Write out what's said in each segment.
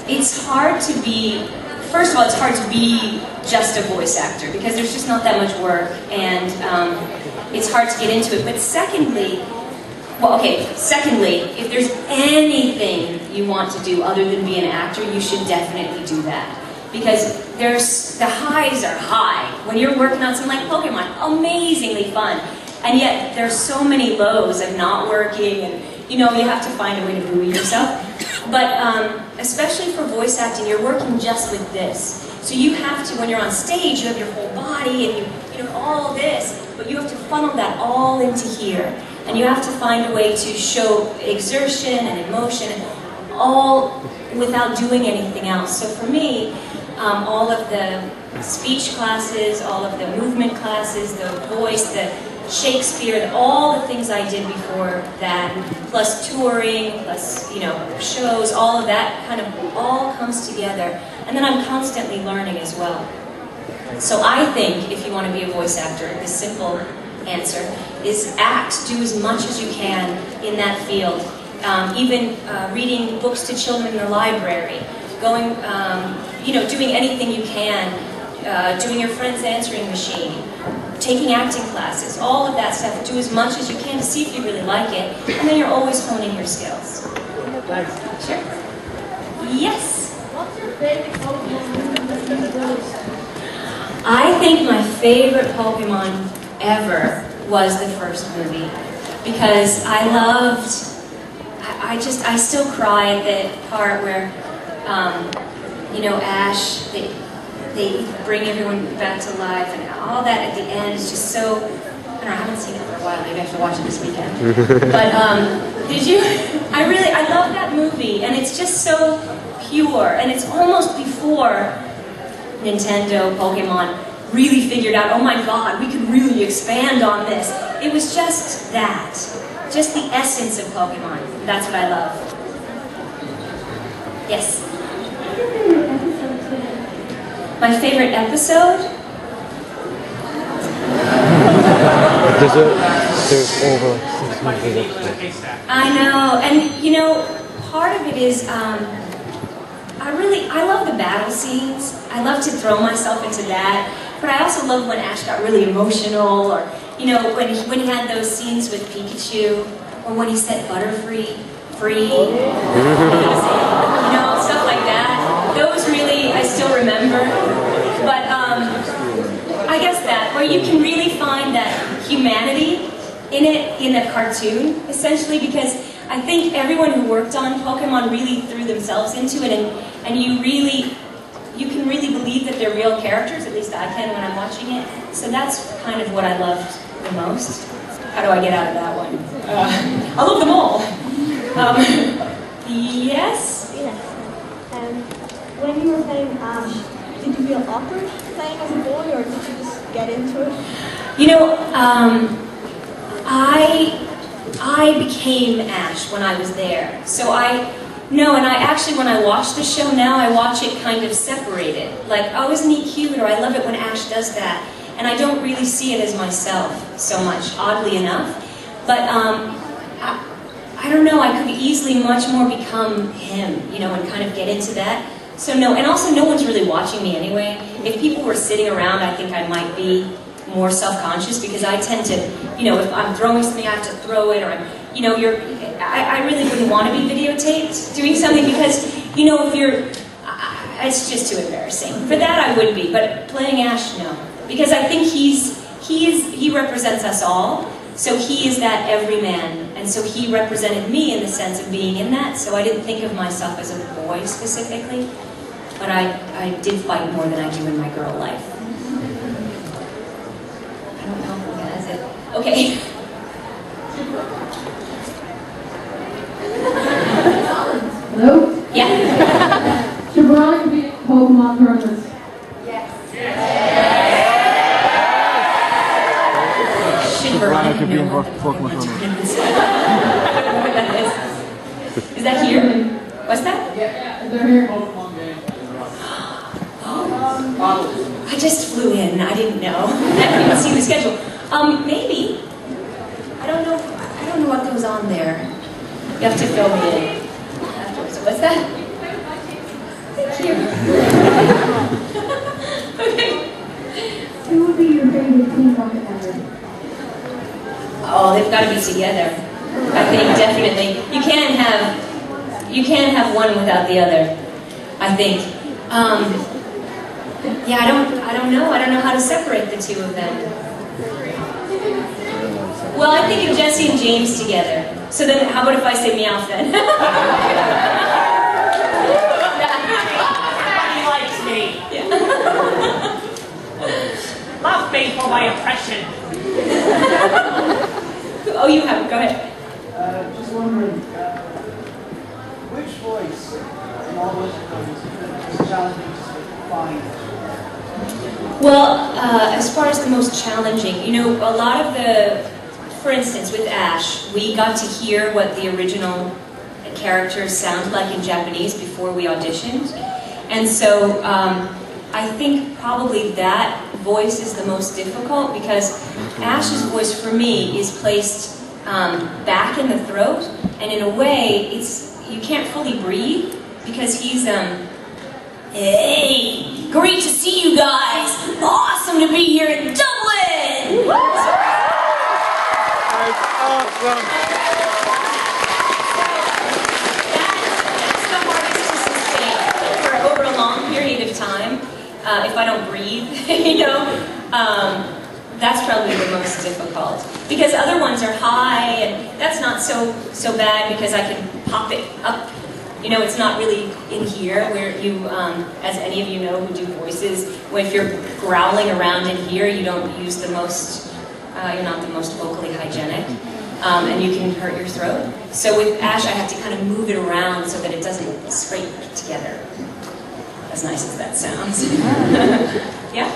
it's hard to be, first of all, it's hard to be just a voice actor because there's just not that much work, and it's hard to get into it. But secondly, if there's anything you want to do other than be an actor, you should definitely do that. Because the highs are high. When you're working on something like Pokemon, amazingly fun. And yet, there's so many lows of not working, and you have to find a way to buoy yourself. But especially for voice acting, you're working just with this. So you have to, when you're on stage, you have your whole body and you know all this, but you have to funnel that all into here. And you have to find a way to show exertion and emotion, all without doing anything else. So for me, all of the speech classes, all of the movement classes, the voice, the Shakespeare, all the things I did before that, plus touring, plus shows, all of that kind of all comes together. And then I'm constantly learning as well. So I think if you want to be a voice actor, the simple answer is act. Do as much as you can in that field. Even reading books to children in the library, going, doing anything you can, doing your friend's answering machine, taking acting classes, all of that stuff. Do as much as you can to see if you really like it, and then you're always honing your skills. Sure. Yes? What's your favorite Pokemon? I think my favorite Pokemon ever was the first movie, because I loved, I still cry at the part where, Ash, they bring everyone back to life, and all that at the end is just so, I don't know, I haven't seen it for a while, maybe I have to watch it this weekend. But, did you? I love that movie, and it's just so pure, and it's almost before Nintendo, Pokemon really figured out, oh my god, we could really expand on this. It was just that. Just the essence of Pokemon. That's what I love. Yes? My favorite episode? There's over 600 episodes. I know, and part of it is, I love the battle scenes. I love to throw myself into that. But I also love when Ash got really emotional, or when he had those scenes with Pikachu, or when he set Butterfree free, stuff like that. Those really I still remember. But I guess that where you can really find that humanity in it in a cartoon, essentially, because I think everyone who worked on Pokemon really threw themselves into it, and you can really believe that they're real characters, at least I can when I'm watching it. So that's kind of what I loved the most. How do I get out of that one? I love them all. Yes? Yes. When you were playing Ash, did you feel awkward playing as a boy, or did you just get into it? I became Ash when I was there. So and I actually, when I watch the show now, I watch it kind of separated. Like, oh, isn't he cute? Or I love it when Ash does that. And I don't really see it as myself so much, oddly enough. But I don't know, I could easily much more become him, and kind of get into that. So no, and also no one's really watching me anyway. If people were sitting around, I think I might be more self-conscious, because I tend to, if I'm throwing something, I have to throw it, or I really wouldn't want to be videotaped doing something, because, if you're, it's just too embarrassing. For that I would be, but playing Ash, no. Because I think he represents us all, so he is that everyman, and so he represented me in the sense of being in that, so I didn't think of myself as a boy specifically, but I did fight more than I do in my girl life. I don't know if that's it. Okay. Hello? Yeah. Should Veronica be Pokemon tournaments? Veronica be in Pokemon tournaments. Is that here? What's that? Yeah, they're here Pokemon game. I just flew in. I didn't know. I didn't even see the schedule. Maybe. I don't know what goes on there. You have to fill me in afterwards. What's that? it together. I think definitely you can't have one without the other. I think. Yeah, I don't know how to separate the two of them. Well, I think of Jesse and James together. So then, how about if I say Meowth then? Everybody likes me. Yeah. Love me for my oppression. Oh, you have it. Go ahead. Just wondering, which voice in all those films is challenging to find? Well, as far as the most challenging, you know, a lot of the, for instance, with Ash, we got to hear what the original characters sound like in Japanese before we auditioned. And so I think probably that voice is the most difficult because Ash's voice for me is placed back in the throat, and in a way, you can't fully breathe because he's hey, great to see you guys! Awesome to be here in Dublin! That's awesome. That's the hardest to sustain for over a long period of time. If I don't breathe, you know, that's probably the most difficult. Because other ones are high, and that's not so bad because I can pop it up. You know, it's not really in here where you, as any of you know who do voices, if you're growling around in here, you don't use the most, you're not the most vocally hygienic, and you can hurt your throat. So with Ash, I have to kind of move it around so that it doesn't scrape together. As nice as that sounds. Yeah?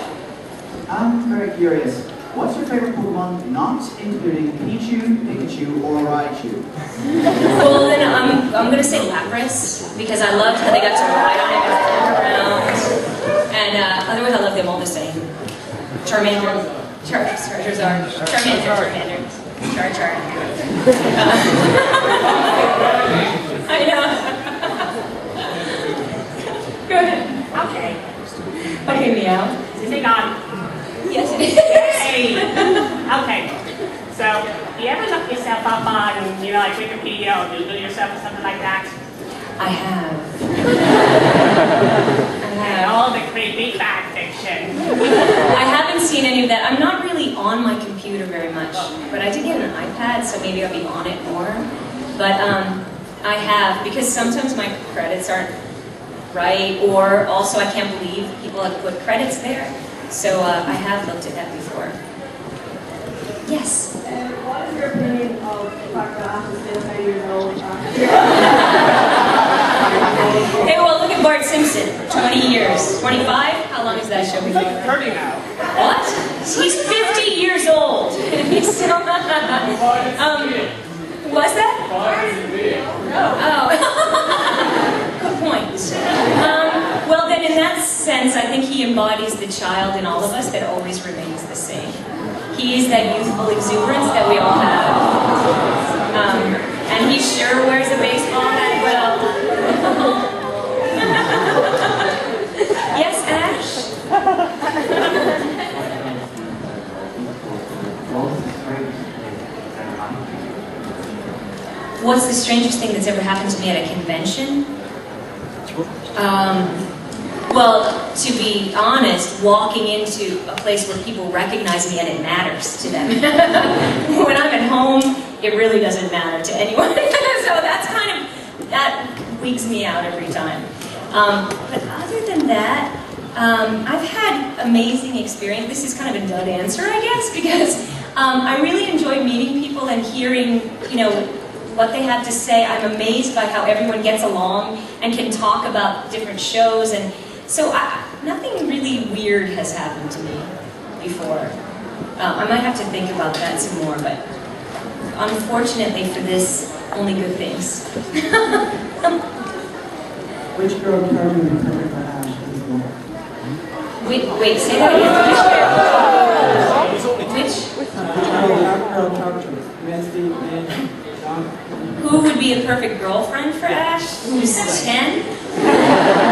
I'm very curious. What's your favorite Pokemon not including Pichu, Pikachu, or Raichu? Well, then I'm going to say Lapras, because I loved how they got to ride on it and float around. And otherwise, I love them all the same. Charmander. Charizard. Charmander. Char. I know. Go ahead. Okay, Meow. Is it on? Yes, it is. Hey! Okay. So, you ever look yourself up on, you know, like Wikipedia or Google yourself or something like that? I have. And all the creepy fan fiction. I haven't seen any of that. I'm not really on my computer very much, but I did get an iPad, so maybe I'll be on it more. But I have, because sometimes my credits aren't right, or also I can't believe people have put credits there. So I have looked at that before. Yes? What is your opinion of the fact that Ash is still 10 years old? Hey, well, look at Bart Simpson. 20 years. 25? How long is that show been going? 30 now. What? He's 50 years old. He's still not. What's that? Oh. Good point. Well, then in that sense, I think he embodies the child in all of us that always remains the same. He is that youthful exuberance that we all have. And he sure wears a baseball hat well. Yes, Ash? What's the strangest thing that's ever happened to me at a convention? Well, to be honest, walking into a place where people recognize me and it matters to them. When I'm at home, it really doesn't matter to anyone. So that's that wigs me out every time. But other than that, I've had amazing experience. This is kind of a dud answer, I guess, because I really enjoy meeting people and hearing, you know, what they have to say. I'm amazed by how everyone gets along and can talk about different shows, and so nothing really weird has happened to me before. I might have to think about that some more, but unfortunately for this, only good things. Which girl character would be perfect for Ash as a girl? Wait, say that again. Which Girl character. Misty, Lynn, John. Who would be a perfect girlfriend for Ash? Who's 10?